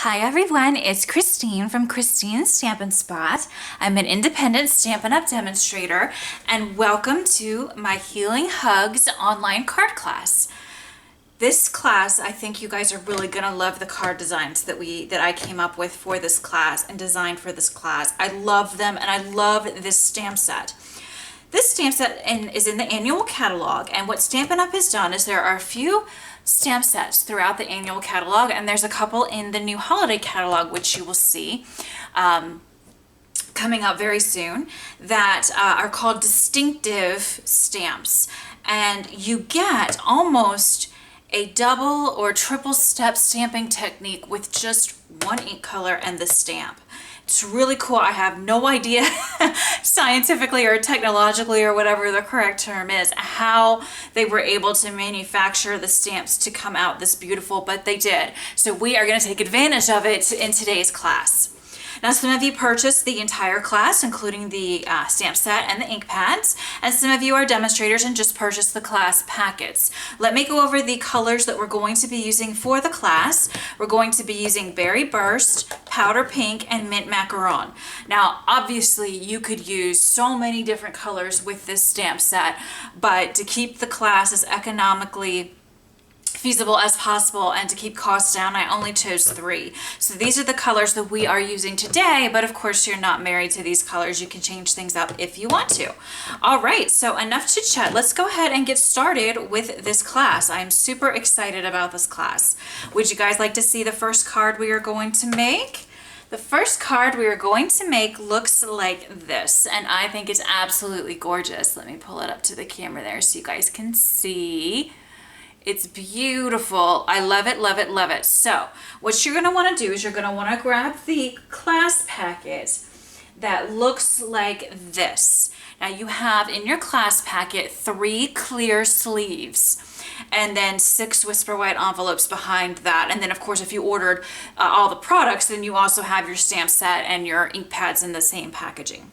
Hi everyone, it's Christine from Christine's Stampin' Spot. I'm an independent Stampin' Up! Demonstrator, and welcome to my Healing Hugs online card class. This class, I think you guys are really gonna love the card designs that I came up with for this class and designed for this class. I love them, and I love this stamp set. This stamp set is in the annual catalog, and what Stampin' Up! Has done is there are a few stamp sets throughout the annual catalog, and there's a couple in the new holiday catalog, which you will see coming up very soon, that are called distinctive stamps. And you get almost a double or triple step stamping technique with just one ink color and the stamp. It's really cool. I have no idea scientifically or technologically or whatever the correct term is how they were able to manufacture the stamps to come out this beautiful, but they did. So we are going to take advantage of it in today's class. Now, some of you purchased the entire class, including the stamp set and the ink pads, and some of you are demonstrators and just purchased the class packets. Let me go over the colors that we're going to be using for the class. We're going to be using Berry Burst, Powder Pink, and Mint Macaron. Now, obviously, you could use so many different colors with this stamp set, but to keep the class as economically feasible as possible and to keep costs down, I only chose 3. So these are the colors that we are using today, but of course you're not married to these colors. You can change things up if you want to. All right, so enough chit chat. Let's go ahead and get started with this class. I'm super excited about this class. Would you guys like to see the first card we are going to make? The first card we are going to make looks like this, and I think it's absolutely gorgeous. Let me pull it up to the camera there so you guys can see. It's beautiful. I love it, love it, love it. So what you're going to want to do is you're going to want to grab the class packet that looks like this. Now you have in your class packet 3 clear sleeves and then 6 Whisper White envelopes behind that. And then of course if you ordered all the products, then you also have your stamp set and your ink pads in the same packaging.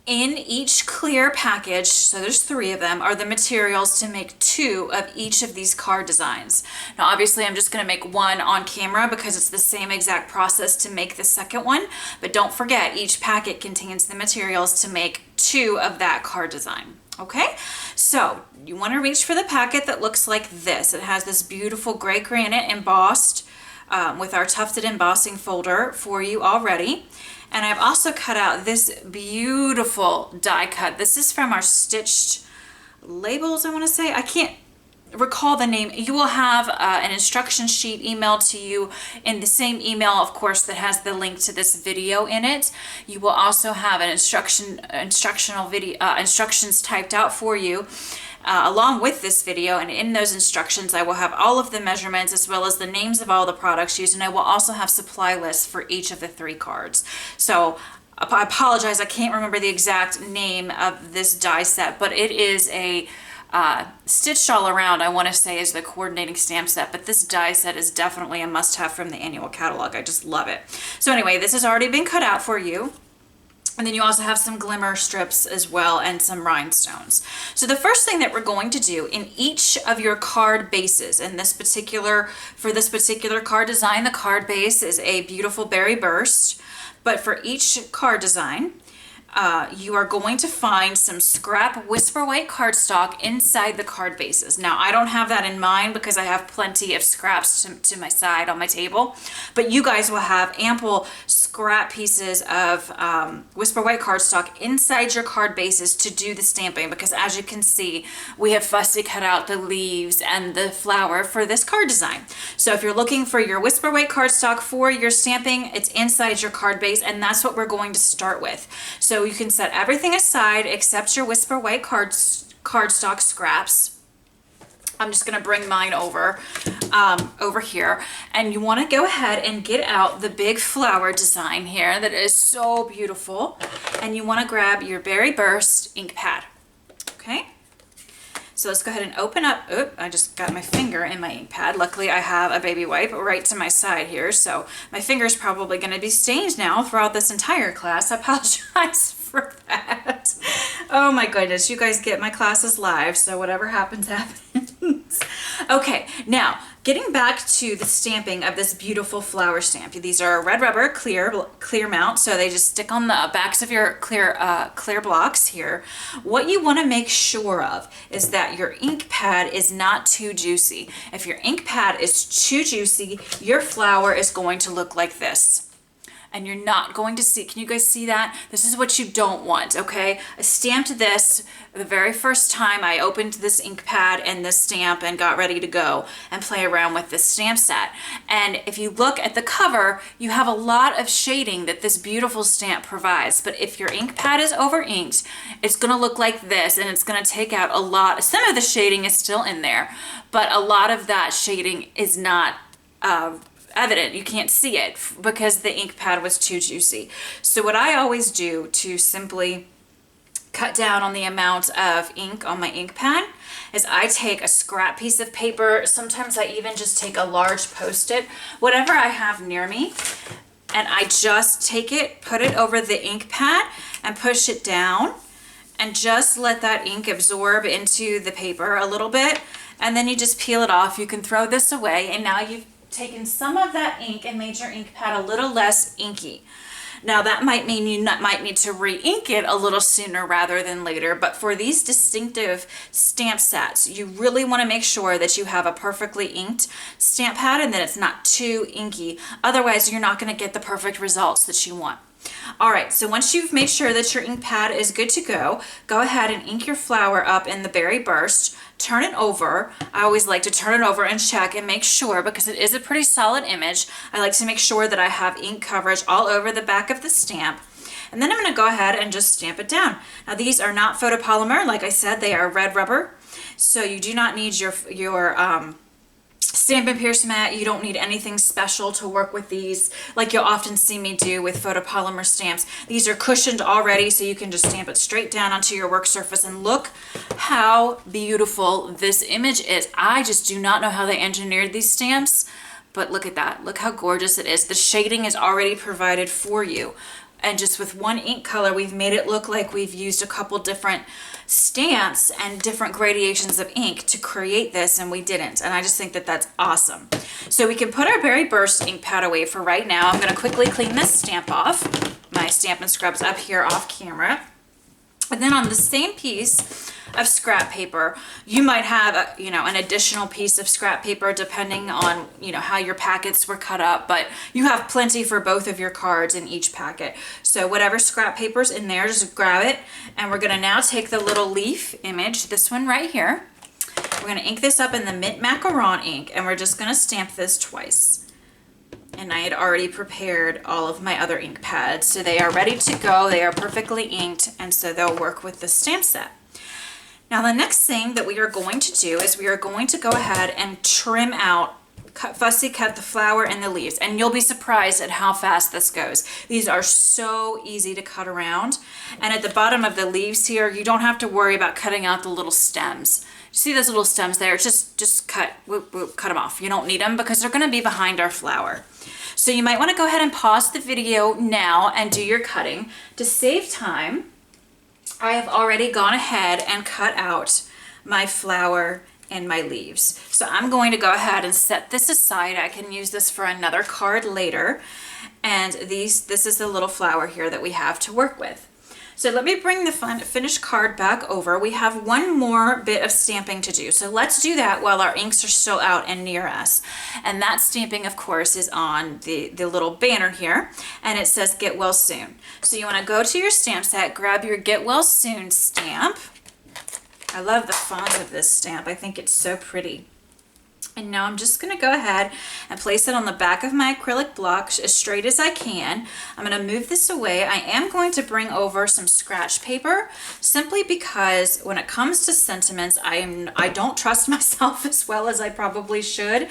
In each clear package, so there's 3 of them, are the materials to make 2 of each of these card designs. Now obviously I'm just going to make 1 on camera because it's the same exact process to make the second one, but don't forget each packet contains the materials to make 2 of that card design. Okay, so you want to reach for the packet that looks like this. It has this beautiful gray granite embossed with our tufted embossing folder for you already. And I've also cut out this beautiful die cut. This is from our stitched labels, I want to say. I can't recall the name. You will have an instruction sheet emailed to you in the same email, of course, that has the link to this video in it. You will also have an instructional video, instructions typed out for you along with this video, and in those instructions I will have all of the measurements as well as the names of all the products used, and I will also have supply lists for each of the 3 cards. So I apologize, I can't remember the exact name of this die set, but it is a stitched all around, I want to say, is the coordinating stamp set, but this die set is definitely a must-have from the annual catalog. I just love it. So anyway, this has already been cut out for you. And then you also have some glimmer strips as well and some rhinestones. So the first thing that we're going to do in each of your card bases, for this particular card design, the card base is a beautiful Berry Burst, but for each card design, you are going to find some scrap Whisper White cardstock inside the card bases. Now, I don't have that in mind because I have plenty of scraps to my side on my table, but you guys will have ample scrap pieces of Whisper White cardstock inside your card bases to do the stamping, because as you can see, we have fussy cut out the leaves and the flower for this card design. So if you're looking for your Whisper White cardstock for your stamping, it's inside your card base, and that's what we're going to start with. So you can set everything aside except your Whisper White cardstock scraps. I'm just going to bring mine over here, and you want to go ahead and get out the big flower design here that is so beautiful, and you want to grab your Berry Burst ink pad. Okay, so let's go ahead and open up. Oop, I just got my finger in my ink pad. Luckily I have a baby wipe right to my side here, so my finger's probably going to be stained now throughout this entire class. I apologize for that. Oh my goodness, you guys get my classes live, so whatever happens, happens. Okay, now getting back to the stamping of this beautiful flower stamp. These are red rubber clear mount, so they just stick on the backs of your clear blocks here. What you want to make sure of is that your ink pad is not too juicy. If your ink pad is too juicy, your flower is going to look like this. And you're not going to see, can you guys see that? This is what you don't want, okay? I stamped this the very first time I opened this ink pad and this stamp and got ready to go and play around with this stamp set. And if you look at the cover, you have a lot of shading that this beautiful stamp provides. But if your ink pad is over inked, it's gonna look like this, and it's gonna take out a lot. Some of the shading is still in there, but a lot of that shading is not evident. You can't see it because the ink pad was too juicy. So what I always do to simply cut down on the amount of ink on my ink pad is I take a scrap piece of paper. Sometimes I even just take a large Post-it, whatever I have near me, and I just take it, put it over the ink pad and push it down and just let that ink absorb into the paper a little bit, and then you just peel it off. You can throw this away, and now you've taken some of that ink and made your ink pad a little less inky. Now that might mean you might need to re-ink it a little sooner rather than later, but for these distinctive stamp sets, you really want to make sure that you have a perfectly inked stamp pad and that it's not too inky. Otherwise, you're not going to get the perfect results that you want. All right, so once you've made sure that your ink pad is good to go ahead and ink your flower up in the Berry Burst. Turn it over. I always like to turn it over and check and make sure, because it is a pretty solid image. I like to make sure that I have ink coverage all over the back of the stamp. And then I'm going to go ahead and just stamp it down. Now these are not photopolymer. Like I said, they are red rubber. So you do not need your Stampin' Pierce mat. You don't need anything special to work with these like you'll often see me do with photopolymer stamps. These are cushioned already, so you can just stamp it straight down onto your work surface, and look how beautiful this image is. I just do not know how they engineered these stamps, but look at that. Look how gorgeous it is. The shading is already provided for you. And just with one ink color, we've made it look like we've used a couple different stamps and different gradations of ink to create this, and we didn't. And I just think that that's awesome. So we can put our Berry Burst ink pad away for right now. I'm going to quickly clean this stamp off. My Stampin' Scrub's up here off camera. And then on the same piece of scrap paper, you might have an additional piece of scrap paper depending on how your packets were cut up, but you have plenty for both of your cards in each packet. So whatever scrap paper's in there, just grab it. And we're gonna now take the little leaf image, this one right here. We're gonna ink this up in the Mint Macaron ink, and we're just gonna stamp this twice. And I had already prepared all of my other ink pads, so they are ready to go. They are perfectly inked, and so they'll work with the stamp set. Now the next thing that we are going to do is we are going to go ahead and trim out, fussy cut the flower and the leaves, and you'll be surprised at how fast this goes. These are so easy to cut around, and at the bottom of the leaves here, you don't have to worry about cutting out the little stems. You see those little stems there? Just cut, whoop, whoop, cut them off. You don't need them because they're gonna be behind our flower. So you might want to go ahead and pause the video now and do your cutting. To save time, I have already gone ahead and cut out my flower and my leaves. So I'm going to go ahead and set this aside. I can use this for another card later. And this is the little flower here that we have to work with. So let me bring the finished card back over. We have one more bit of stamping to do. So let's do that while our inks are still out and near us. And that stamping, of course, is on the little banner here. And it says Get Well Soon. So you want to go to your stamp set, grab your Get Well Soon stamp. I love the font of this stamp. I think it's so pretty. And now I'm just going to go ahead and place it on the back of my acrylic block as straight as I can. I'm going to move this away. I am going to bring over some scratch paper simply because when it comes to sentiments, I don't trust myself as well as I probably should.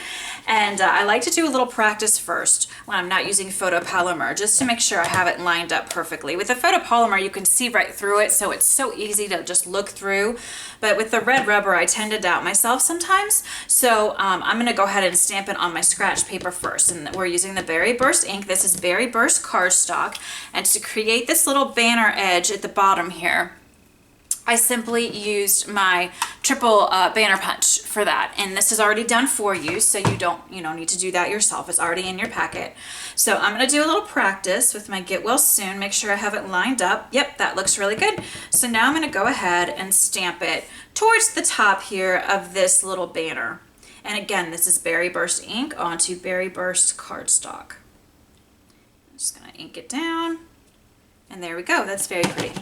And I like to do a little practice first when I'm not using photopolymer, just to make sure I have it lined up perfectly. With the photopolymer, you can see right through it, so it's so easy to just look through. But with the red rubber, I tend to doubt myself sometimes. So I'm going to go ahead and stamp it on my scratch paper first. And we're using the Berry Burst ink. This is Berry Burst cardstock. And to create this little banner edge at the bottom here, I simply used my triple banner punch for that. And this is already done for you, so you don't need to do that yourself. It's already in your packet. So I'm gonna do a little practice with my Get Well Soon, make sure I have it lined up. Yep, that looks really good. So now I'm gonna go ahead and stamp it towards the top here of this little banner. And again, this is Berry Burst ink onto Berry Burst cardstock. I'm just gonna ink it down. And there we go, that's very pretty.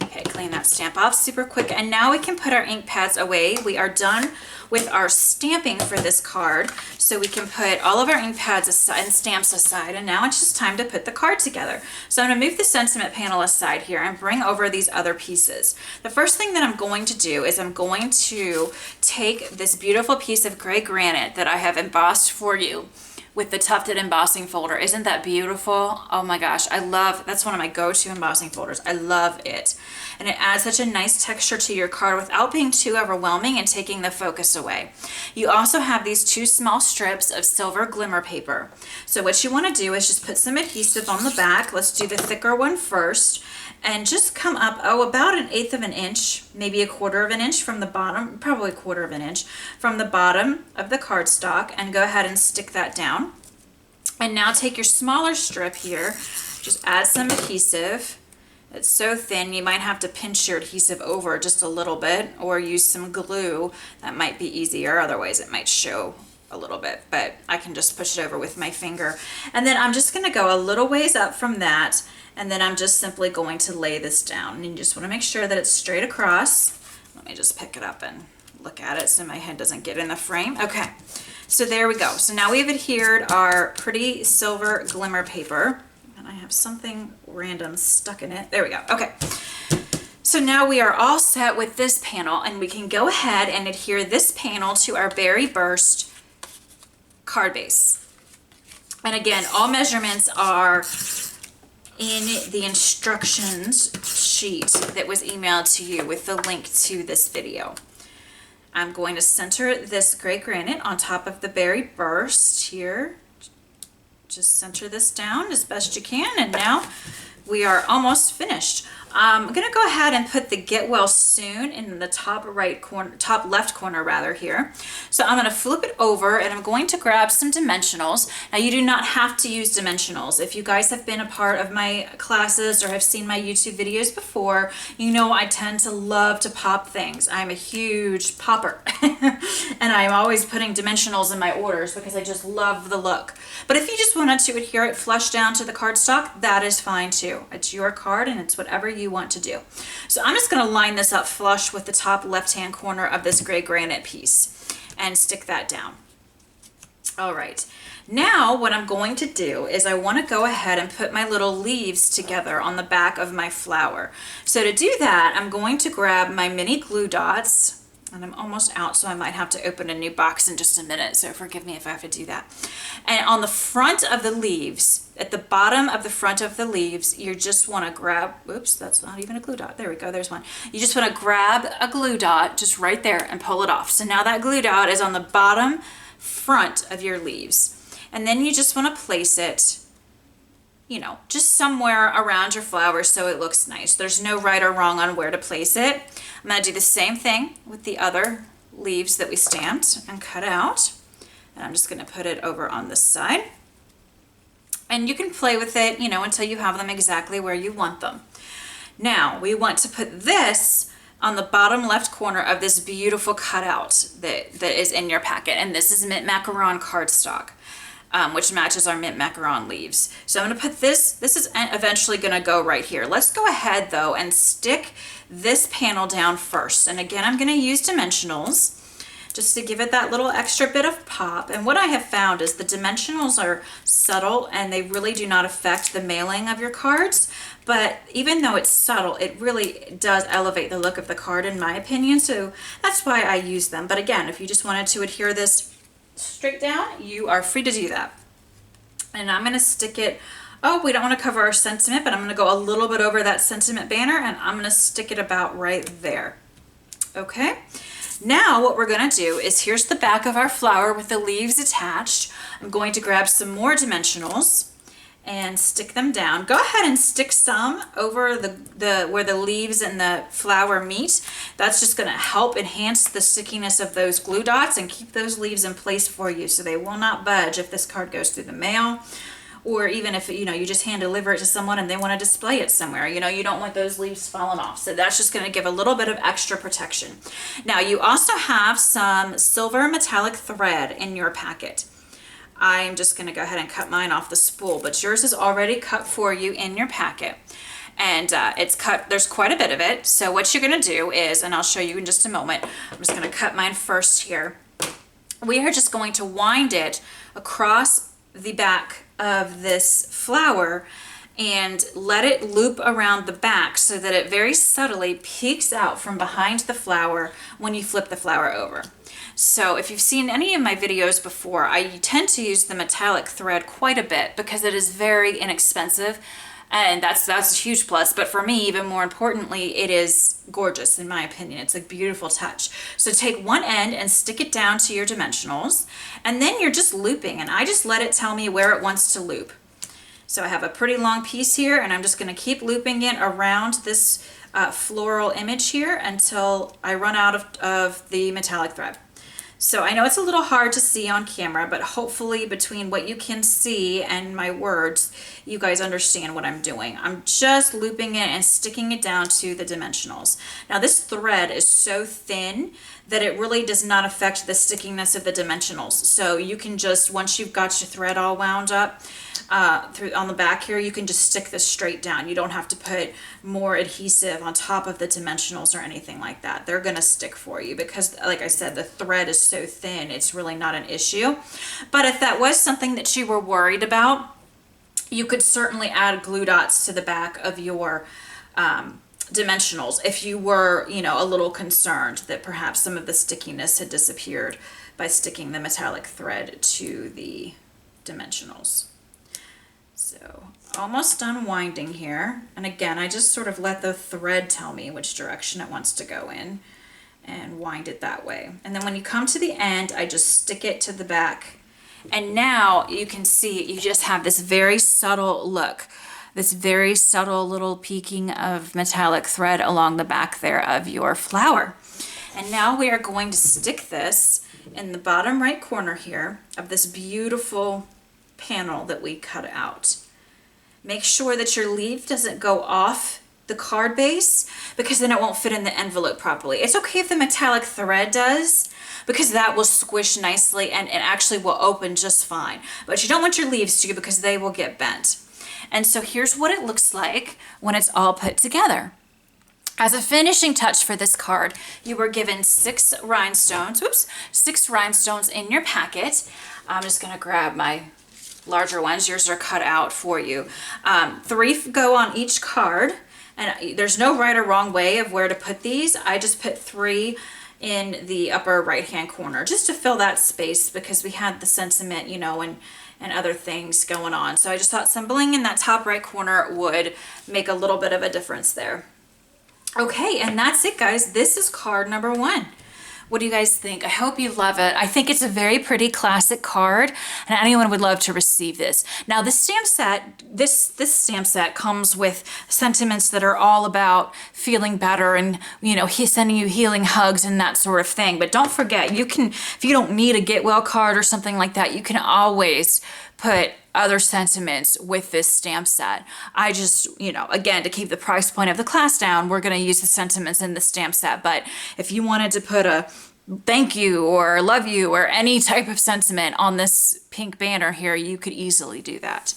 Okay, clean that stamp off super quick. And now we can put our ink pads away. We are done with our stamping for this card. So we can put all of our ink pads aside and stamps aside. And now it's just time to put the card together. So I'm gonna move the sentiment panel aside here and bring over these other pieces. The first thing that I'm going to do is I'm going to take this beautiful piece of gray granite that I have embossed for you with the tufted embossing folder. Isn't that beautiful? Oh my gosh, that's one of my go-to embossing folders. I love it. And it adds such a nice texture to your card without being too overwhelming and taking the focus away. You also have these 2 small strips of silver glimmer paper. So what you wanna do is just put some adhesive on the back. Let's do the thicker one first. And just come up, about 1/8 of an inch, maybe 1/4 of an inch from the bottom, probably 1/4 of an inch from the bottom of the cardstock, and go ahead and stick that down. And now take your smaller strip here, just add some adhesive. It's so thin, you might have to pinch your adhesive over just a little bit or use some glue. That might be easier, otherwise it might show a little bit, but I can just push it over with my finger. And then I'm just gonna go a little ways up from that, and then I'm just simply going to lay this down. And you just wanna make sure that it's straight across. Let me just pick it up and look at it so my head doesn't get in the frame. Okay, so there we go. So now we've adhered our pretty silver glimmer paper. And I have something random stuck in it. There we go, okay. So now we are all set with this panel, and we can go ahead and adhere this panel to our Berry Burst card base. And again, all measurements are in the instructions sheet that was emailed to you with the link to this video. I'm going to center this gray granite on top of the Berry Burst here. Just center this down as best you can, and now we are almost finished. I'm gonna go ahead and put the Get Well Soon in the top left corner rather here. So I'm gonna flip it over and I'm going to grab some dimensionals. Now you do not have to use dimensionals. If you guys have been a part of my classes or have seen my YouTube videos before, you know I tend to love to pop things. I'm a huge popper and I'm always putting dimensionals in my orders because I just love the look. But if you just wanted to adhere it flush down to the cardstock, that is fine too. It's your card and it's whatever you want to do. So I'm just going to line this up flush with the top left-hand corner of this gray granite piece and stick that down. All right. Now what I'm going to do is I want to go ahead and put my little leaves together on the back of my flower. So to do that, I'm going to grab my mini glue dots. And I'm almost out, so I might have to open a new box in just a minute, so forgive me if I have to do that. And on the front of the leaves, at the bottom of the front of the leaves, you just want to grab, oops, that's not even a glue dot. There we go, there's one. You just want to grab a glue dot just right there and pull it off. So now that glue dot is on the bottom front of your leaves. And then you just want to place it, you know, just somewhere around your flower so it looks nice. There's no right or wrong on where to place it. I'm going to do the same thing with the other leaves that we stamped and cut out. And I'm just going to put it over on this side. And you can play with it, you know, until you have them exactly where you want them. Now, we want to put this on the bottom left corner of this beautiful cutout that is in your packet. And this is mint macaron cardstock. Which matches our mint macaron leaves. So I'm gonna put this is eventually gonna go right here. Let's go ahead though and stick this panel down first. And again, I'm gonna use dimensionals just to give it that little extra bit of pop. And what I have found is the dimensionals are subtle and they really do not affect the mailing of your cards. But even though it's subtle, it really does elevate the look of the card in my opinion. So that's why I use them. But again, if you just wanted to adhere this straight down, you are free to do that. And I'm going to stick it, oh, we don't want to cover our sentiment, but I'm going to go a little bit over that sentiment banner and I'm going to stick it about right there. Okay, now what we're going to do is here's the back of our flower with the leaves attached. I'm going to grab some more dimensionals and stick them down. Go ahead and stick some over the where the leaves and the flower meet. That's just going to help enhance the stickiness of those glue dots and keep those leaves in place for you so they will not budge if this card goes through the mail, or even if you just hand deliver it to someone and they want to display it somewhere. You don't want those leaves falling off. So that's just going to give a little bit of extra protection. Now you also have some silver metallic thread in your packet. I'm just going to go ahead and cut mine off the spool, but yours is already cut for you in your packet. And it's cut, there's quite a bit of it. So what you're going to do is, and I'll show you in just a moment, I'm just going to cut mine first here. We are just going to wind it across the back of this flower and let it loop around the back so that it very subtly peeks out from behind the flower when you flip the flower over. So if you've seen any of my videos before, I tend to use the metallic thread quite a bit because it is very inexpensive, and that's a huge plus. But for me, even more importantly, it is gorgeous in my opinion. It's a beautiful touch. So take one end and stick it down to your dimensionals, and then you're just looping, and I just let it tell me where it wants to loop. So I have a pretty long piece here, and I'm just going to keep looping it around this floral image here until I run out of the metallic thread. So I know it's a little hard to see on camera, but hopefully between what you can see and my words, you guys understand what I'm doing. I'm just looping it and sticking it down to the dimensionals. Now this thread is so thin that it really does not affect the stickiness of the dimensionals. So you can just, once you've got your thread all wound up on the back here, you can just stick this straight down. You don't have to put more adhesive on top of the dimensionals or anything like that. They're gonna stick for you because, like I said, the thread is so thin, it's really not an issue. But if that was something that you were worried about, you could certainly add glue dots to the back of your dimensionals if you were, a little concerned that perhaps some of the stickiness had disappeared by sticking the metallic thread to the dimensionals. So almost done winding here. And again, I just sort of let the thread tell me which direction it wants to go in and wind it that way. And then when you come to the end, I just stick it to the back. And now you can see you just have this very subtle look, this very subtle little peeking of metallic thread along the back there of your flower. And now we are going to stick this in the bottom right corner here of this beautiful panel that we cut out. Make sure that your leaf doesn't go off the card base because then it won't fit in the envelope properly. It's okay if the metallic thread does because that will squish nicely and it actually will open just fine. But you don't want your leaves to because they will get bent. And so here's what it looks like when it's all put together. As a finishing touch for this card, you were given 6 rhinestones, 6 rhinestones in your packet. I'm just gonna grab my larger ones. Yours are cut out for you. 3 go on each card, and there's no right or wrong way of where to put these. I just put 3 in the upper right hand corner just to fill that space because we had the sentiment, and other things going on. So I just thought symboling in that top right corner would make a little bit of a difference there. Okay, and that's it, guys. This is card number 1. What do you guys think? I hope you love it. I think it's a very pretty classic card, and anyone would love to receive this. Now, this stamp set, this stamp set comes with sentiments that are all about feeling better and, he's sending you healing hugs and that sort of thing. But don't forget, you can, if you don't need a get well card or something like that, you can always put other sentiments with this stamp set. I just, again, to keep the price point of the class down, we're going to use the sentiments in the stamp set. But if you wanted to put a thank you or love you or any type of sentiment on this pink banner here, you could easily do that.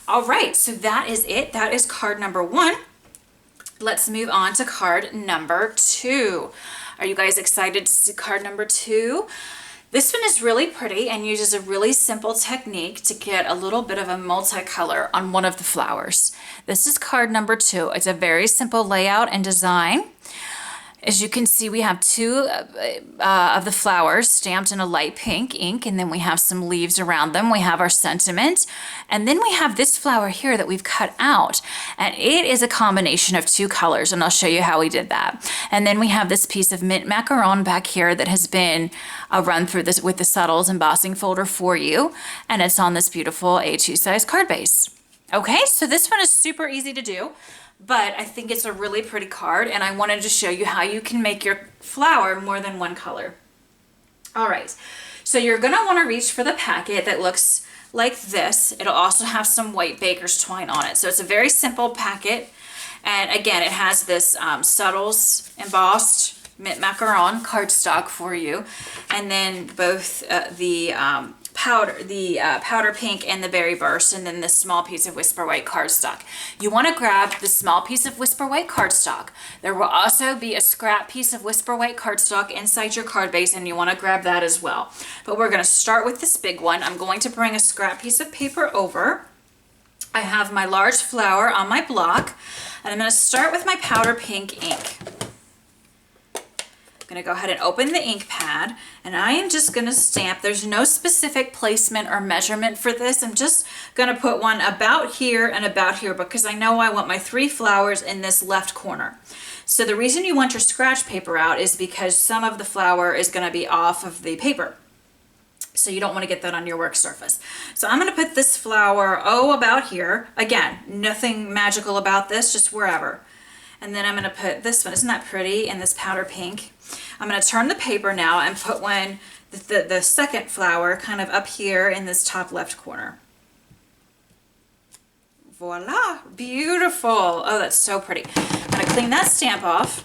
All right, so that is it. That is card number 1. Let's move on to card number 2. Are you guys excited to see card number 2? This one is really pretty and uses a really simple technique to get a little bit of a multicolor on one of the flowers. This is card number 2. It's a very simple layout and design. As you can see, we have 2 of the flowers stamped in a light pink ink, and then we have some leaves around them. We have our sentiment, and then we have this flower here that we've cut out, and it is a combination of 2 colors, and I'll show you how we did that. And then we have this piece of mint macaron back here that has been run through this with the Subtles embossing folder for you, and it's on this beautiful A2 size card base. Okay, so this one is super easy to do, but I think it's a really pretty card, and I wanted to show you how you can make your flower more than one color. All right, so you're gonna wanna reach for the packet that looks like this. It'll also have some white baker's twine on it. So it's a very simple packet. And again, it has this Subtles embossed mint macaron cardstock for you. And then both the powder pink and the berry burst, and then this small piece of Whisper White cardstock. You want to grab the small piece of Whisper White cardstock. There will also be a scrap piece of Whisper White cardstock inside your card base, and you want to grab that as well. But we're going to start with this big one. I'm going to bring a scrap piece of paper over. I have my large flower on my block, and I'm going to start with my powder pink ink. I'm going to go ahead and open the ink pad, and I am just going to stamp. There's no specific placement or measurement for this. I'm just going to put one about here and about here because I know I want my 3 flowers in this left corner. So the reason you want your scratch paper out is because some of the flower is going to be off of the paper. So you don't want to get that on your work surface. So I'm going to put this flower, about here. Again, nothing magical about this, just wherever. And then I'm going to put this one, isn't that pretty, in this powder pink. I'm going to turn the paper now and put one, the second flower kind of up here in this top left corner. Voila, beautiful. Oh, that's so pretty. I'm going to clean that stamp off.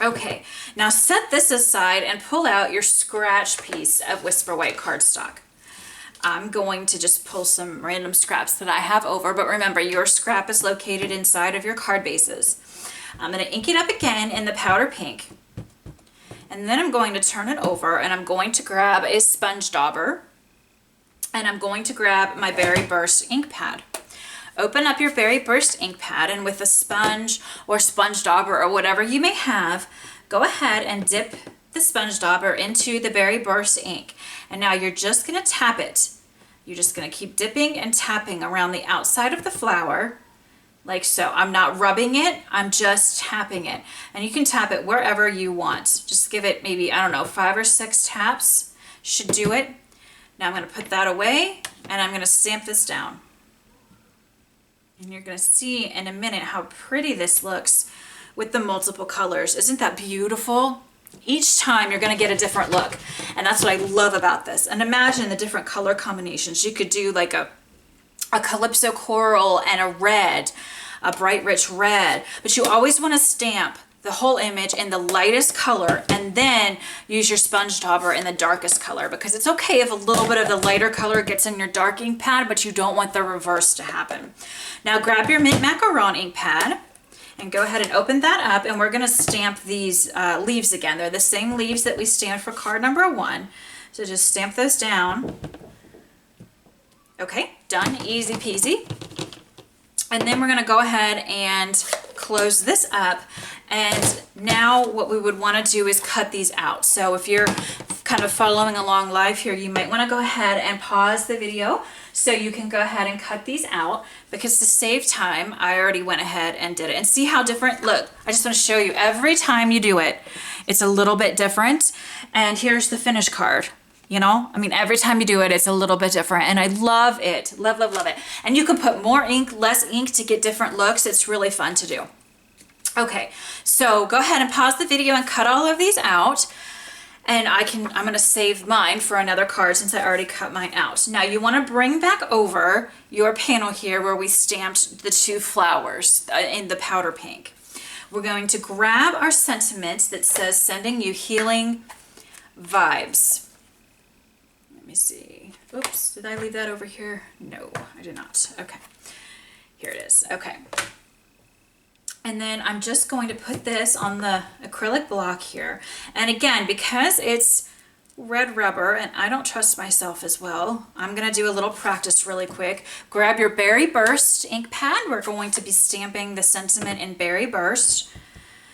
Okay, now set this aside and pull out your scratch piece of Whisper White cardstock. I'm going to just pull some random scraps that I have over, but remember, your scrap is located inside of your card bases. I'm going to ink it up again in the powder pink, and then I'm going to turn it over, and I'm going to grab a sponge dauber, and I'm going to grab my Berry Burst ink pad. Open up your Berry Burst ink pad, and with a sponge or sponge dauber or whatever you may have, go ahead and dip the sponge dauber into the Berry Burst ink. And now you're just going to tap it. You're just going to keep dipping and tapping around the outside of the flower, like so. I'm not rubbing it, I'm just tapping it. And you can tap it wherever you want. Just give it maybe, I don't know, 5 or 6 taps should do it. Now I'm going to put that away, and I'm going to stamp this down. And you're going to see in a minute how pretty this looks with the multiple colors. Isn't that beautiful? Each time you're going to get a different look. And that's what I love about this. And imagine the different color combinations. You could do like a calypso coral and a red, a bright rich red. But you always want to stamp the whole image in the lightest color, and then use your sponge dauber in the darkest color, because it's okay if a little bit of the lighter color gets in your dark ink pad, but you don't want the reverse to happen. Now grab your mint macaron ink pad and go ahead and open that up, and we're going to stamp these leaves again. They're the same leaves that we stamped for card number 1. So just stamp those down. Okay, done, easy peasy. And then we're going to go ahead and close this up. And now what we would want to do is cut these out. So if you're kind of following along live here, you might want to go ahead and pause the video so you can go ahead and cut these out, because to save time, I already went ahead and did it. And see how different, look, I just want to show you every time you do it, it's a little bit different. And here's the finished card. You know, I mean, every time you do it, it's a little bit different, and I love it. Love, love, love it. And you can put more ink, less ink to get different looks. It's really fun to do. Okay, so go ahead and pause the video and cut all of these out. And I'm going to save mine for another card since I already cut mine out. Now you want to bring back over your panel here where we stamped the 2 flowers in the powder pink. We're going to grab our sentiment that says sending you healing vibes. Let me see. Oops, did I leave that over here? No, I did not. Okay, here it is. Okay. And then I'm just going to put this on the acrylic block here. And again, because it's red rubber and I don't trust myself as well, I'm going to do a little practice really quick. Grab your Berry Burst ink pad. We're going to be stamping the sentiment in Berry Burst.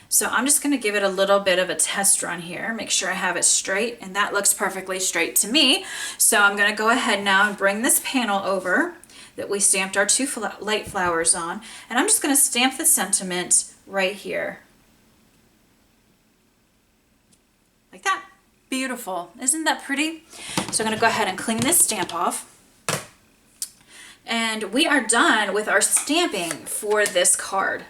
So I'm just going to give it a little bit of a test run here, make sure I have it straight, and that looks perfectly straight to me. So I'm going to go ahead now and bring this panel over that we stamped our 2 light flowers on, and I'm just going to stamp the sentiment right here. Like that. Beautiful. Isn't that pretty? So I'm going to go ahead and clean this stamp off. And we are done with our stamping for this card.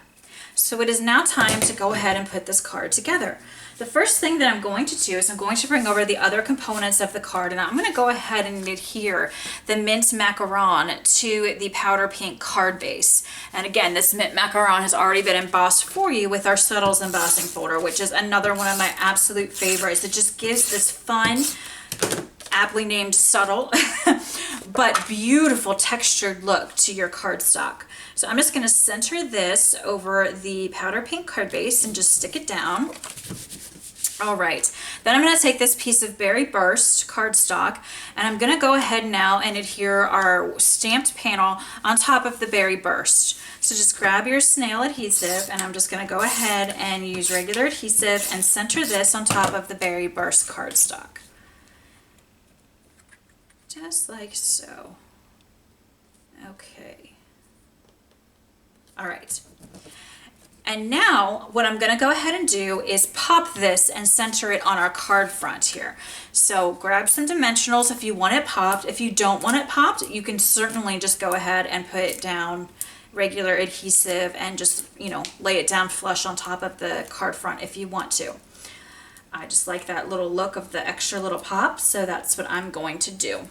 So it is now time to go ahead and put this card together. The first thing that I'm going to do is I'm going to bring over the other components of the card, and I'm going to go ahead and adhere the mint macaron to the powder pink card base. And again, this mint macaron has already been embossed for you with our Subtles embossing folder, which is another one of my absolute favorites. It just gives this fun, aptly named subtle, but beautiful textured look to your cardstock. So I'm just going to center this over the powder pink card base and just stick it down. All right, then I'm going to take this piece of Berry Burst cardstock, and I'm going to go ahead now and adhere our stamped panel on top of the Berry Burst. So just grab your snail adhesive, and I'm just going to go ahead and use regular adhesive and center this on top of the Berry Burst cardstock. Just like so. Okay. All right. And now what I'm going to go ahead and do is pop this and center it on our card front here. So grab some dimensionals if you want it popped. If you don't want it popped, you can certainly just go ahead and put it down regular adhesive and just, you know, lay it down flush on top of the card front if you want to. I just like that little look of the extra little pop, so that's what I'm going to do.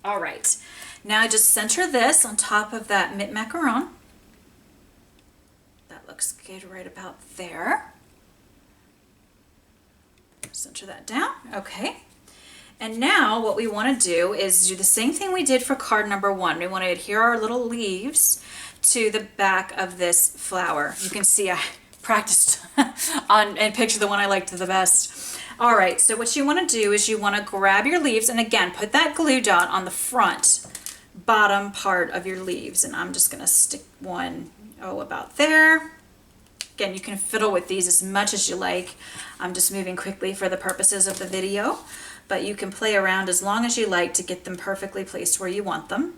All right, now I just center this on top of that mint macaron. Looks good right about there. Center that down, okay. And now what we want to do is do the same thing we did for card number 1. We want to adhere our little leaves to the back of this flower. You can see I practiced on and picture the one I liked the best. All right, so what you want to do is you want to grab your leaves and again put that glue dot on the front bottom part of your leaves, and I'm just going to stick one about there. Again, you can fiddle with these as much as you like. I'm just moving quickly for the purposes of the video, but you can play around as long as you like to get them perfectly placed where you want them.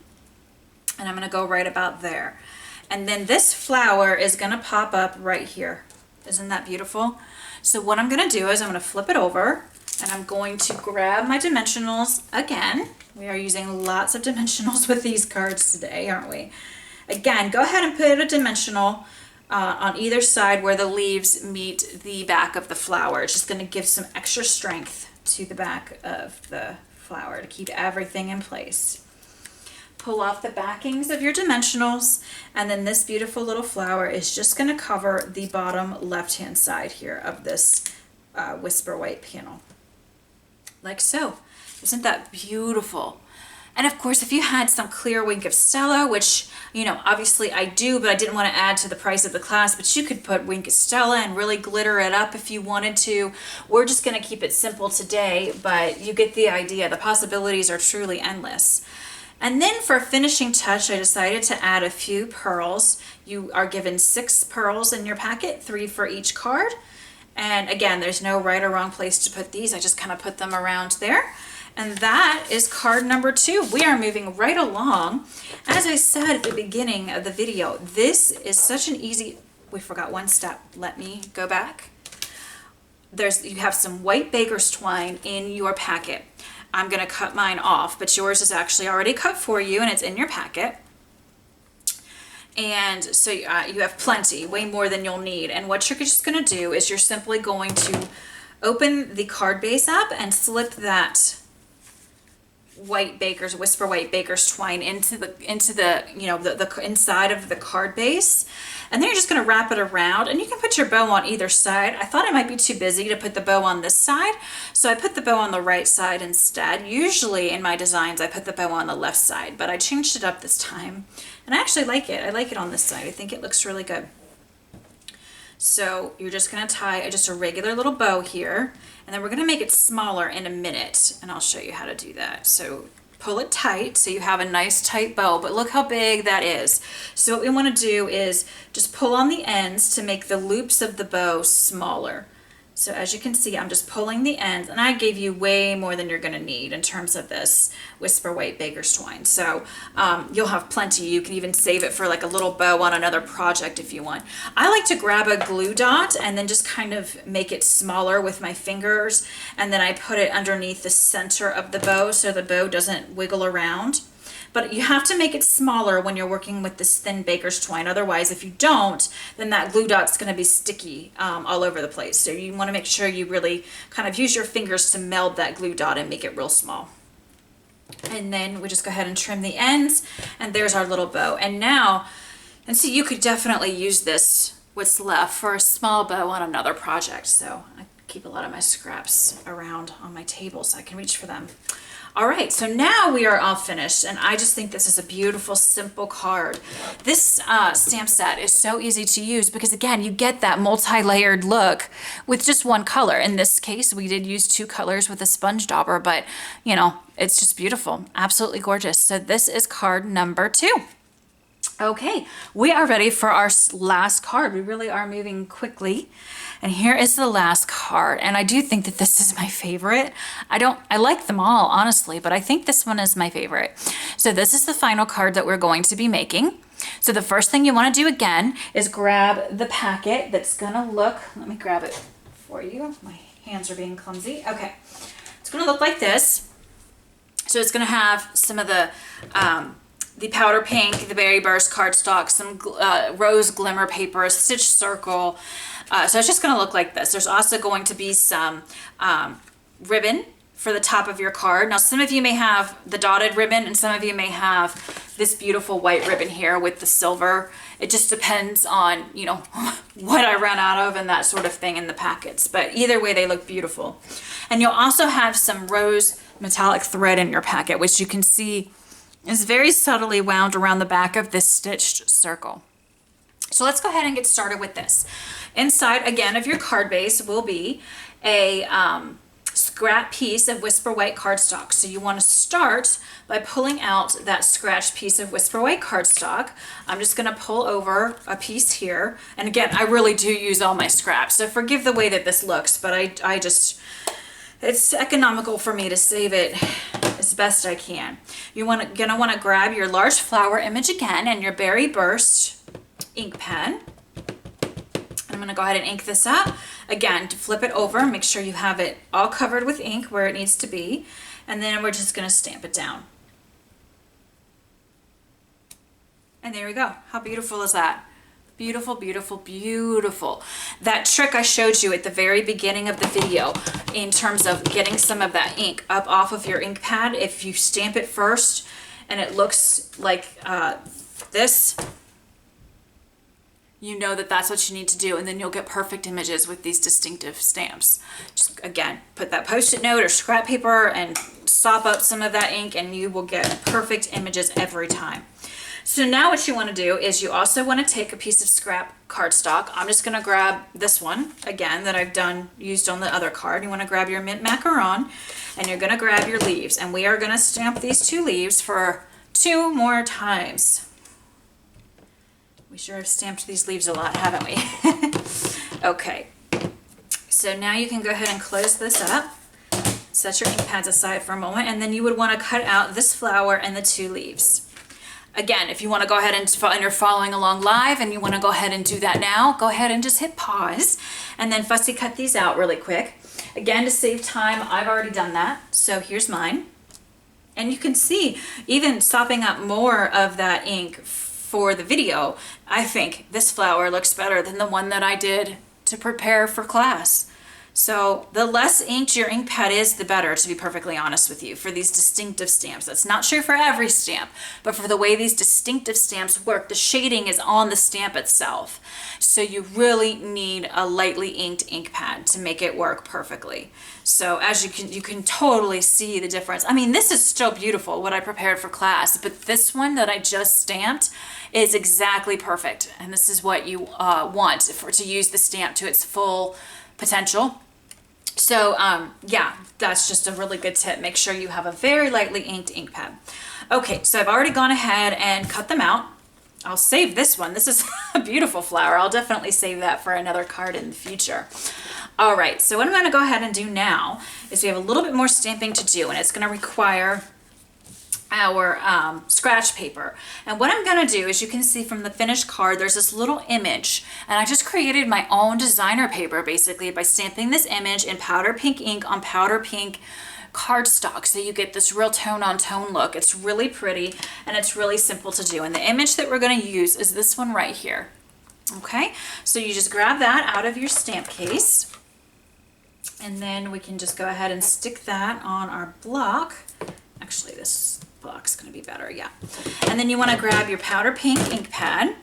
And I'm going to go right about there. And then this flower is going to pop up right here. Isn't that beautiful? So what I'm going to do is I'm going to flip it over, and I'm going to grab my dimensionals again. We are using lots of dimensionals with these cards today, aren't we? Again, go ahead and put a dimensional on either side where the leaves meet the back of the flower. It's just going to give some extra strength to the back of the flower to keep everything in place. Pull off the backings of your dimensionals, and then this beautiful little flower is just going to cover the bottom left-hand side here of this Whisper White panel. Like so. Isn't that beautiful? And of course, if you had some clear Wink of Stella, which, you know, obviously I do, but I didn't want to add to the price of the class, but you could put Wink of Stella and really glitter it up if you wanted to. We're just going to keep it simple today, but you get the idea. The possibilities are truly endless. And then for a finishing touch, I decided to add a few pearls. You are given 6 pearls in your packet, 3 for each card. And again, there's no right or wrong place to put these. I just kind of put them around there. And that is card number 2. We are moving right along. As I said at the beginning of the video, this is such an easy, we forgot one step. Let me go back. You have some white baker's twine in your packet. I'm going to cut mine off, but yours is actually already cut for you and it's in your packet. And so you have plenty, way more than you'll need. And what you're just going to do is you're simply going to open the card base up and slip that Whisper White Baker's twine into the you know, the inside of the card base, and then you're just going to wrap it around, and you can put your bow on either side. I thought I might be too busy to put the bow on this side, so I put the bow on the right side instead. Usually in my designs I put the bow on the left side, but I changed it up this time, and I actually like it. I like it on this side. I think it looks really good. So you're just going to tie just a regular little bow here, and then we're going to make it smaller in a minute, and I'll show you how to do that. So pull it tight so you have a nice tight bow, but look how big that is. So what we want to do is just pull on the ends to make the loops of the bow smaller. So as you can see, I'm just pulling the ends, and I gave you way more than you're going to need in terms of this Whisper White Baker's twine. So you'll have plenty. You can even save it for like a little bow on another project if you want. I like to grab a glue dot and then just kind of make it smaller with my fingers, and then I put it underneath the center of the bow so the bow doesn't wiggle around. but you have to make it smaller when you're working with this thin baker's twine. Otherwise, if you don't, then that glue dot's going to be sticky all over the place. So you want to make sure you really kind of use your fingers to meld that glue dot and make it real small. And then we just go ahead and trim the ends, and there's our little bow. And now, and see, you could definitely use this, what's left, for a small bow on another project. So I keep a lot of my scraps around on my table so I can reach for them. All right, so now we are all finished, and I just think this is a beautiful, simple card. This stamp set is so easy to use because, again, you get that multi-layered look with just one color. In this case, we did use 2 colors with a sponge dauber, but, you know, it's just beautiful, absolutely gorgeous. So this is card number 2. Okay, we are ready for our last card. We really are moving quickly. And here is the last card. And I do think that this is my favorite. I like them all, honestly, but I think this one is my favorite. So this is the final card that we're going to be making. So the first thing you want to do again is grab the packet that's gonna look, let me grab it for you. My hands are being clumsy. Okay, it's gonna look like this. So it's gonna have some of the powder pink, the berry burst cardstock, some rose glimmer paper, a stitch circle. So it's just going to look like this. There's also going to be some ribbon for the top of your card. Now, some of you may have the dotted ribbon, and some of you may have this beautiful white ribbon here with the silver. It just depends on, you know, what I run out of and that sort of thing in the packets. But either way, they look beautiful. And you'll also have some rose metallic thread in your packet, which you can see is very subtly wound around the back of this stitched circle. So let's go ahead and get started with this. Inside, again, of your card base will be a scrap piece of Whisper White cardstock. So you want to start by pulling out that scratched piece of Whisper White cardstock. I'm just going to pull over a piece here. And again, I really do use all my scraps, so forgive the way that this looks, but I just, it's economical for me to save it as best I can. You're gonna want to grab your large flower image again and your Berry Burst ink pen. I'm going to go ahead and ink this up. Again, to flip it over, make sure you have it all covered with ink where it needs to be. And then we're just going to stamp it down. And there we go. How beautiful is that? Beautiful, beautiful, beautiful. That trick I showed you at the very beginning of the video in terms of getting some of that ink up off of your ink pad, if you stamp it first and it looks like this, you know that that's what you need to do, and then you'll get perfect images with these distinctive stamps. Just, again, put that Post-it note or scrap paper and sop up some of that ink, and you will get perfect images every time. So now what you want to do is you also want to take a piece of scrap cardstock. I'm just going to grab this one, again, that I've used on the other card. You want to grab your mint macaron, and you're going to grab your leaves, and we are going to stamp these 2 leaves for 2 more times. We sure have stamped these leaves a lot, haven't we? Okay, so now you can go ahead and close this up. Set your ink pads aside for a moment, and then you would want to cut out this flower and the 2 leaves. Again, if you want to go ahead and you're following along live and you want to go ahead and do that now, go ahead and just hit pause and then fussy cut these out really quick. Again, to save time, I've already done that. So here's mine. And you can see, even sopping up more of that ink for the video, I think this flower looks better than the one that I did to prepare for class. So the less inked your ink pad is, the better, to be perfectly honest with you, for these distinctive stamps. That's not true for every stamp, but for the way these distinctive stamps work, the shading is on the stamp itself. So you really need a lightly inked ink pad to make it work perfectly. So as you can totally see the difference. I mean, this is still beautiful, what I prepared for class, but this one that I just stamped is exactly perfect. And this is what you want to use the stamp to its full potential. So yeah, that's just a really good tip. Make sure you have a very lightly inked ink pad. Okay, so I've already gone ahead and cut them out. I'll save this one. This is a beautiful flower. I'll definitely save that for another card in the future. All right, so what I'm going to go ahead and do now is we have a little bit more stamping to do, and it's going to require our scratch paper. And what I'm going to do, as you can see from the finished card, there's this little image, and I just created my own designer paper basically by stamping this image in powder pink ink on powder pink cardstock, so you get this real tone on tone look. It's really pretty and it's really simple to do. And the image that we're going to use is this one right here. Okay, so you just grab that out of your stamp case, and then we can just go ahead and stick that on our block. Actually, this block's going to be better, yeah. And then you want to grab your powder pink ink pad.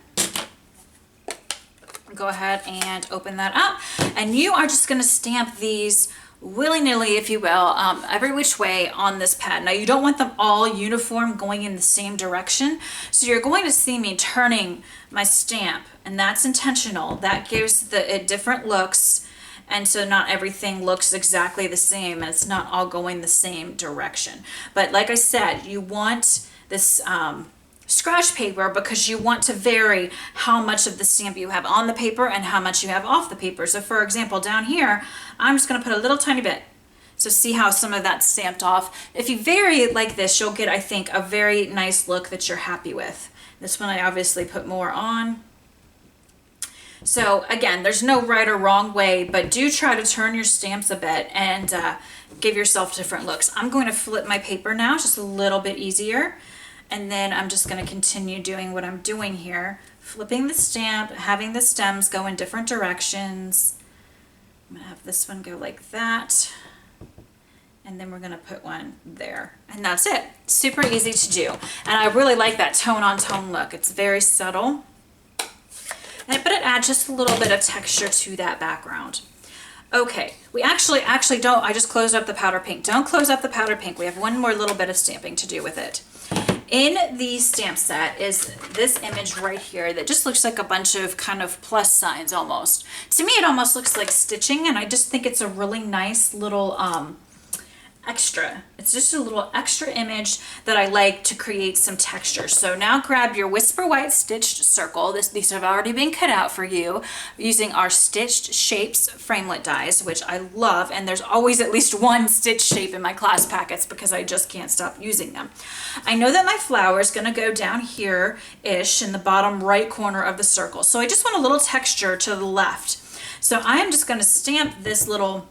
Go ahead and open that up, and you are just going to stamp these willy-nilly, if you will, every which way on this pad. Now you don't want them all uniform going in the same direction, so you're going to see me turning my stamp, and that's intentional. That gives it different looks, and so not everything looks exactly the same, and it's not all going the same direction. But like I said, you want this scratch paper because you want to vary how much of the stamp you have on the paper and how much you have off the paper. So for example, down here, I'm just going to put a little tiny bit. So see how some of that's stamped off. If you vary it like this, you'll get, I think, a very nice look that you're happy with. This one I obviously put more on. So again, there's no right or wrong way, but do try to turn your stamps a bit and give yourself different looks. I'm going to flip my paper now, just a little bit easier. And then I'm just going to continue doing what I'm doing here, flipping the stamp, having the stems go in different directions. I'm going to have this one go like that, and then we're going to put one there, and that's it. Super easy to do, and I really like that tone on tone look. It's very subtle, but it adds just a little bit of texture to that background. Okay, we actually don't, I just closed up the powder pink. Don't close up the powder pink. We have one more little bit of stamping to do with it. In the stamp set is this image right here that just looks like a bunch of kind of plus signs almost. To me, it almost looks like stitching, and I just think it's a really nice little extra. It's just a little extra image that I like to create some texture. So now grab your Whisper White stitched circle. These have already been cut out for you using our Stitched Shapes framelit dies, which I love, and there's always at least one stitch shape in my class packets because I just can't stop using them. I know that my flower is going to go down here-ish in the bottom right corner of the circle, so I just want a little texture to the left. So I am just going to stamp this little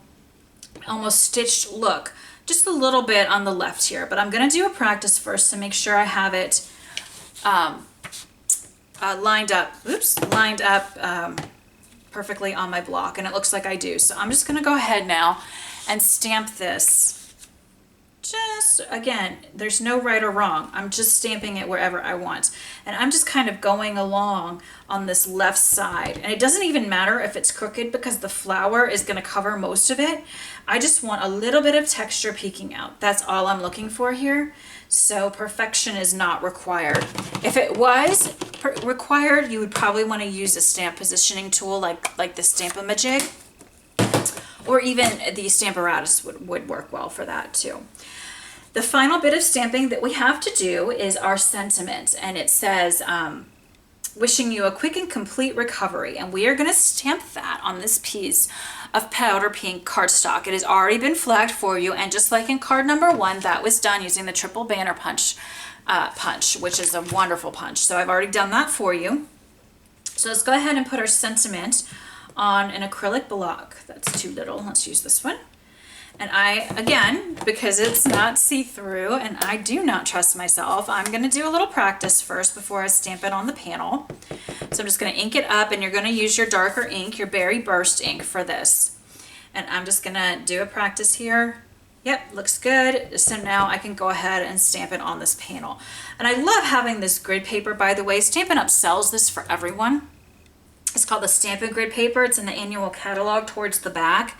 almost stitched look just a little bit on the left here, but I'm going to do a practice first to make sure I have it lined up perfectly on my block, and it looks like I do. So I'm just going to go ahead now and stamp this. Just, again, there's no right or wrong. I'm just stamping it wherever I want. And I'm just kind of going along on this left side. And it doesn't even matter if it's crooked because the flower is going to cover most of it. I just want a little bit of texture peeking out. That's all I'm looking for here. So perfection is not required. If it was required, you would probably want to use a stamp positioning tool like the Stampin-A-Jig. Or even the Stamparatus would work well for that too. The final bit of stamping that we have to do is our sentiment, and it says, wishing you a quick and complete recovery. And we are going to stamp that on this piece of powder pink cardstock. It has already been flagged for you, and just like in card number 1, that was done using the triple banner punch, which is a wonderful punch. So I've already done that for you. So let's go ahead and put our sentiment on an acrylic block. That's too little. Let's use this one. And I, again, because it's not see-through and I do not trust myself, I'm going to do a little practice first before I stamp it on the panel. So I'm just going to ink it up, and you're going to use your darker ink, your Berry Burst ink for this. And I'm just going to do a practice here. Yep, looks good. So now I can go ahead and stamp it on this panel. And I love having this grid paper, by the way. Stampin' Up! Sells this for everyone. It's called the Stampin' Grid paper. It's in the annual catalog towards the back.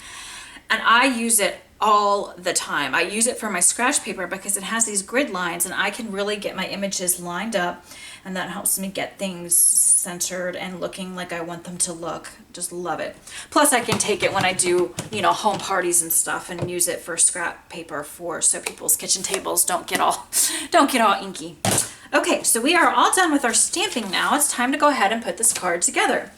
And I use it all the time. I use it for my scratch paper because it has these grid lines, and I can really get my images lined up, and that helps me get things centered and looking like I want them to look. Just love it. Plus I can take it when I do, home parties and stuff and use it for scrap paper so people's kitchen tables don't get all inky. Okay, so we are all done with our stamping now. It's time to go ahead and put this card together.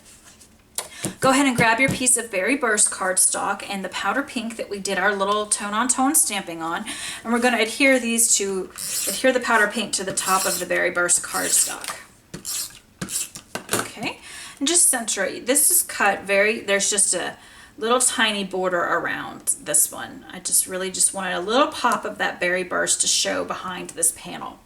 Go ahead and grab your piece of Berry Burst cardstock and the powder pink that we did our little tone-on-tone stamping on, and we're going to adhere the powder pink to the top of the Berry Burst cardstock. Okay, and just center it. This is cut there's just a little tiny border around this one. I just really just wanted a little pop of that berry burst to show behind this panel.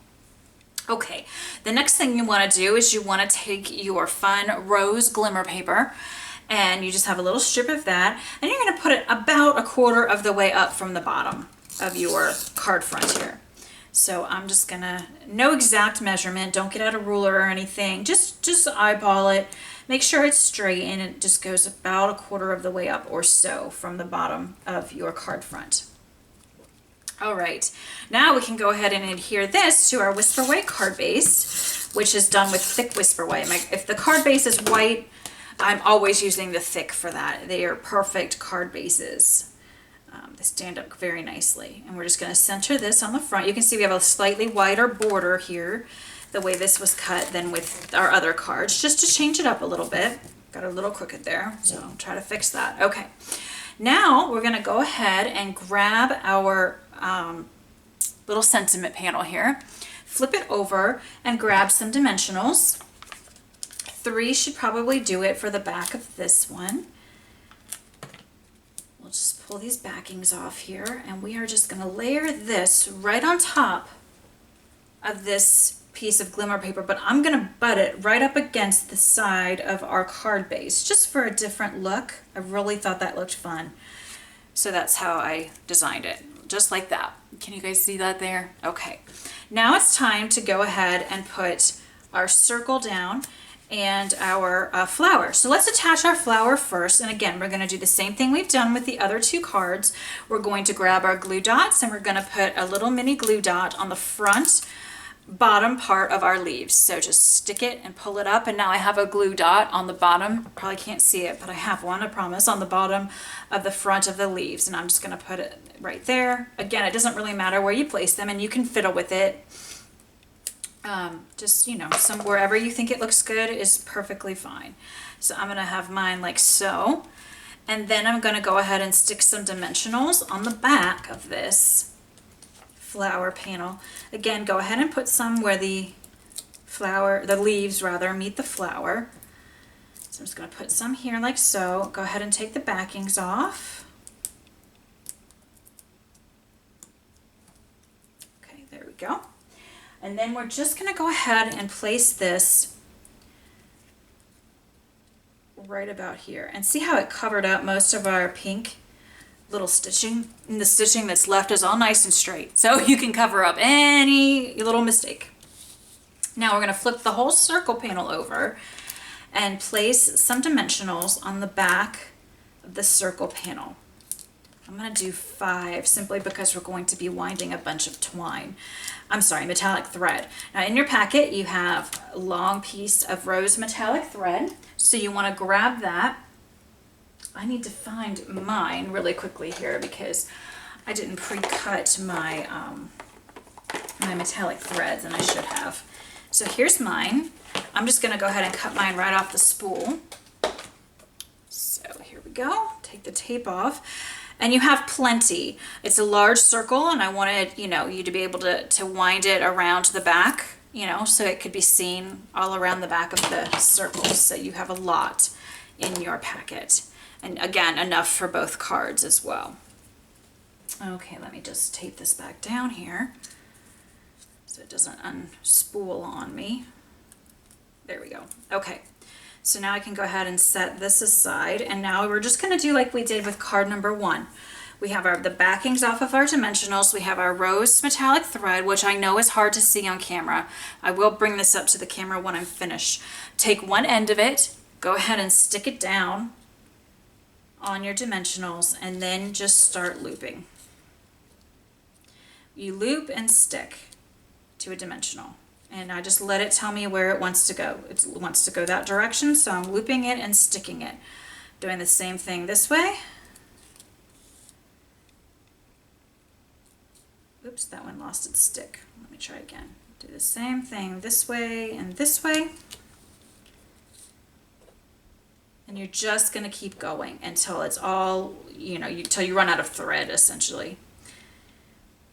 Okay, the next thing you want to do is you want to take your fun rose glimmer paper, and you just have a little strip of that, and you're going to put it about a quarter of the way up from the bottom of your card front here. So I'm just gonna, no exact measurement, don't get out a ruler or anything, just eyeball it, make sure it's straight, and it just goes about a quarter of the way up or so from the bottom of your card front. All right, now we can go ahead and adhere this to our Whisper White card base, which is done with thick Whisper White. If the card base is white, I'm always using the thick for that. They are perfect card bases. They stand up very nicely. And we're just going to center this on the front. You can see we have a slightly wider border here, the way this was cut than with our other cards, just to change it up a little bit. Got a little crooked there, so I'll try to fix that. Okay, now we're going to go ahead and grab our little sentiment panel here, flip it over, and grab some dimensionals. 3 should probably do it for the back of this one. We'll just pull these backings off here, and we are just going to layer this right on top of this piece of glimmer paper, but I'm going to butt it right up against the side of our card base just for a different look. I really thought that looked fun. So that's how I designed it, just like that. Can you guys see that there? Okay. Now it's time to go ahead and put our circle down and our flower. So let's attach our flower first. And again, we're going to do the same thing we've done with the other 2 cards. We're going to grab our glue dots, and we're going to put a little mini glue dot on the front bottom part of our leaves. So just stick it and pull it up, and now I have a glue dot on the bottom. Probably can't see it, but I have one, I promise, on the bottom of the front of the leaves, and I'm just going to put it right there. Again, it doesn't really matter where you place them, and you can fiddle with it. Just, you know, wherever you think it looks good is perfectly fine. So I'm going to have mine like so, and then I'm going to go ahead and stick some dimensionals on the back of this flower panel. Again, go ahead and put some where the leaves rather meet the flower. So I'm just going to put some here like so. Go ahead and take the backings off. Okay, there we go. And then we're just going to go ahead and place this right about here. And see how it covered up most of our pink little stitching? And the stitching that's left is all nice and straight. So you can cover up any little mistake. Now we're going to flip the whole circle panel over and place some dimensionals on the back of the circle panel. I'm going to do 5 simply because we're going to be winding a bunch of metallic thread. Now in your packet you have a long piece of rose metallic thread, so you want to grab that. I need to find mine really quickly here because I didn't pre-cut my my metallic threads, and I should have. So here's mine. I'm just going to go ahead and cut mine right off the spool. So here we go. Take the tape off. And you have plenty. It's a large circle, and I wanted, you know, you to be able to wind it around the back, you know, so it could be seen all around the back of the circle. So you have a lot in your packet. And again, enough for both cards as well. Okay, let me just tape this back down here so it doesn't unspool on me. There we go. Okay. So now I can go ahead and set this aside, and now we're just going to do like we did with card number 1. We have the backings off of our dimensionals. We have our rose metallic thread, which I know is hard to see on camera. I will bring this up to the camera when I'm finished. Take one end of it, go ahead and stick it down on your dimensionals, and then just start looping. You loop and stick to a dimensional. And I just let it tell me where it wants to go. It wants to go that direction, so I'm looping it and sticking it. Doing the same thing this way. Oops, that one lost its stick. Let me try again. Do the same thing this way and this way. And you're just going to keep going until it's all, you know, until you run out of thread, essentially.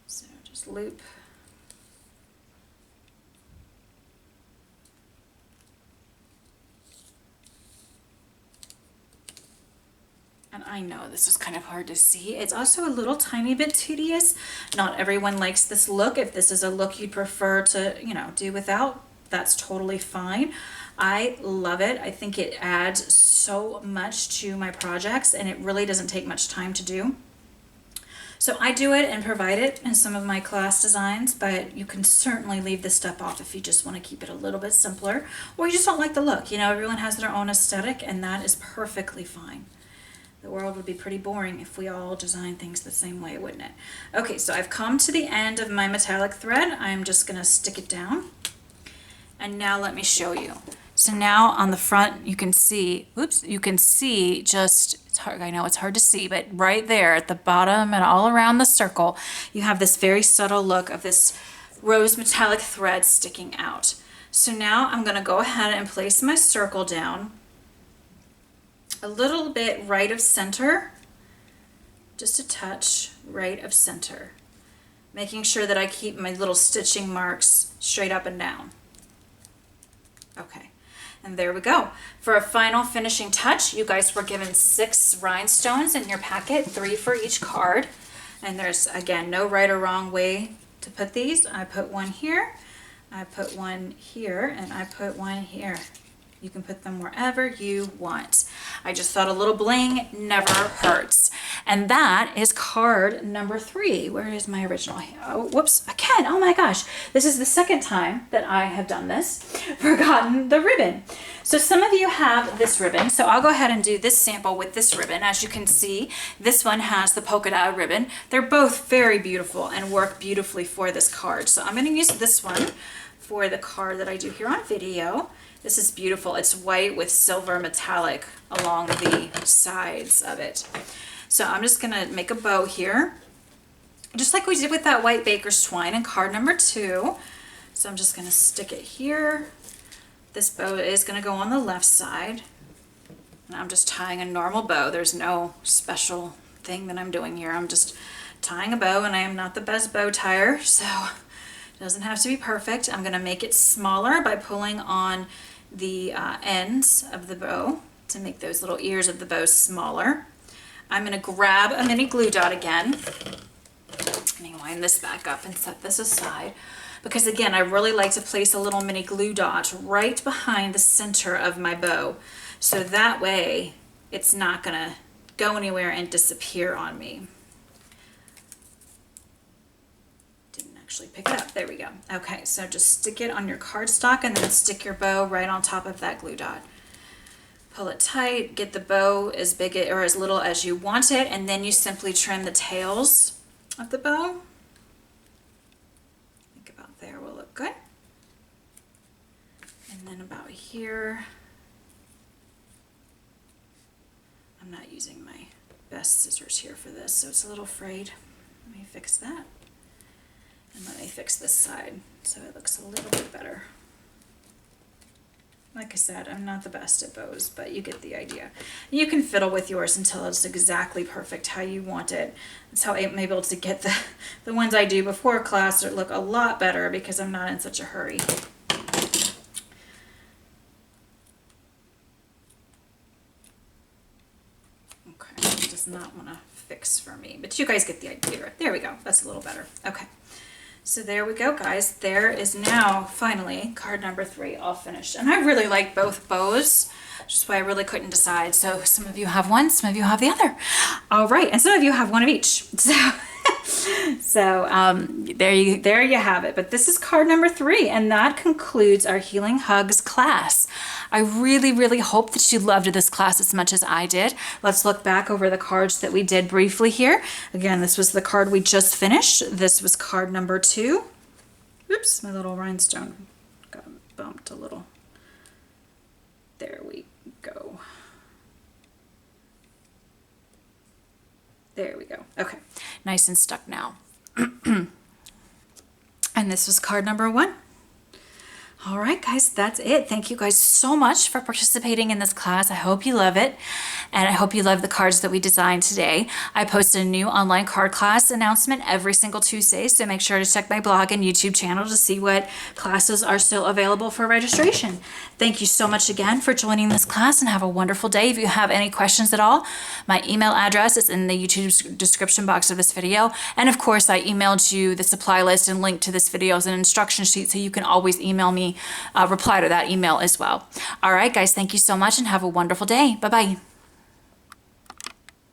So just loop. And I know this is kind of hard to see. It's also a little tiny bit tedious. Not everyone likes this look. If this is a look you'd prefer to, you know, do without, that's totally fine. I love it. I think it adds so much to my projects, and it really doesn't take much time to do. So I do it and provide it in some of my class designs, but you can certainly leave this stuff off if you just want to keep it a little bit simpler, or you just don't like the look. You know, everyone has their own aesthetic, and that is perfectly fine. The world would be pretty boring if we all designed things the same way, wouldn't it? Okay, so I've come to the end of my metallic thread. I'm just going to stick it down. And now let me show you. So now on the front, you can see, oops, you can see just, it's hard, I know it's hard to see, but right there at the bottom and all around the circle, you have this very subtle look of this rose metallic thread sticking out. So now I'm going to go ahead and place my circle down a little bit right of center, just a touch right of center, making sure that I keep my little stitching marks straight up and down. Okay, and there we go. For a final finishing touch, you guys were given 6 rhinestones in your packet, 3 for each card. And there's, again, no right or wrong way to put these. I put one here, I put one here, and I put one here. You can put them wherever you want. I just thought a little bling never hurts. And that is card number 3. Where is my original? Oh, whoops, again, oh my gosh. This is the second time that I have done this. Forgotten the ribbon. So some of you have this ribbon. So I'll go ahead and do this sample with this ribbon. As you can see, this one has the polka dot ribbon. They're both very beautiful and work beautifully for this card. So I'm going to use this one for the card that I do here on video. This is beautiful. It's white with silver metallic along the sides of it. So I'm just going to make a bow here, just like we did with that white baker's twine in card number 2. So I'm just going to stick it here. This bow is going to go on the left side. And I'm just tying a normal bow. There's no special thing that I'm doing here. I'm just tying a bow, and I am not the best bow tire, so it doesn't have to be perfect. I'm going to make it smaller by pulling on the ends of the bow to make those little ears of the bow smaller. I'm going to grab a mini glue dot again. Let me line this back up and set this aside, because again, I really like to place a little mini glue dot right behind the center of my bow, so that way it's not going to go anywhere and disappear on me. Actually pick it up. There we go. Okay, so just stick it on your cardstock and then stick your bow right on top of that glue dot. Pull it tight, get the bow as big or as little as you want it, and then you simply trim the tails of the bow. I think about there will look good. And then about here, I'm not using my best scissors here for this, so it's a little frayed. Let me fix that. And let me fix this side so it looks a little bit better. Like I said, I'm not the best at bows, but you get the idea. You can fiddle with yours until it's exactly perfect how you want it. That's how I'm able to get the ones I do before class that look a lot better because I'm not in such a hurry. Okay, it does not want to fix for me, but you guys get the idea. There we go. That's a little better. Okay. So there we go, guys. There is now finally card number 3 all finished. And I really like both bows, which is why I really couldn't decide. So some of you have one, some of you have the other. All right, and some of you have one of each. So there you have it. But this is card number 3, and that concludes our Healing Hugs class. I really, really hope that you loved this class as much as I did. Let's look back over the cards that we did briefly here. Again, this was the card we just finished. This was card number 2. Oops, my little rhinestone got bumped a little. There we go. There we go. Okay, nice and stuck now. And this was card number 1. All right, guys, that's it. Thank you guys so much for participating in this class. I hope you love it, and I hope you love the cards that we designed today. I post a new online card class announcement every single Tuesday, so make sure to check my blog and YouTube channel to see what classes are still available for registration. Thank you so much again for joining this class, and have a wonderful day. If you have any questions at all, my email address is in the YouTube description box of this video, and of course, I emailed you the supply list and link to this video as an instruction sheet, so you can always email me, reply to that email as well. All right, guys, thank you so much and have a wonderful day. Bye-bye.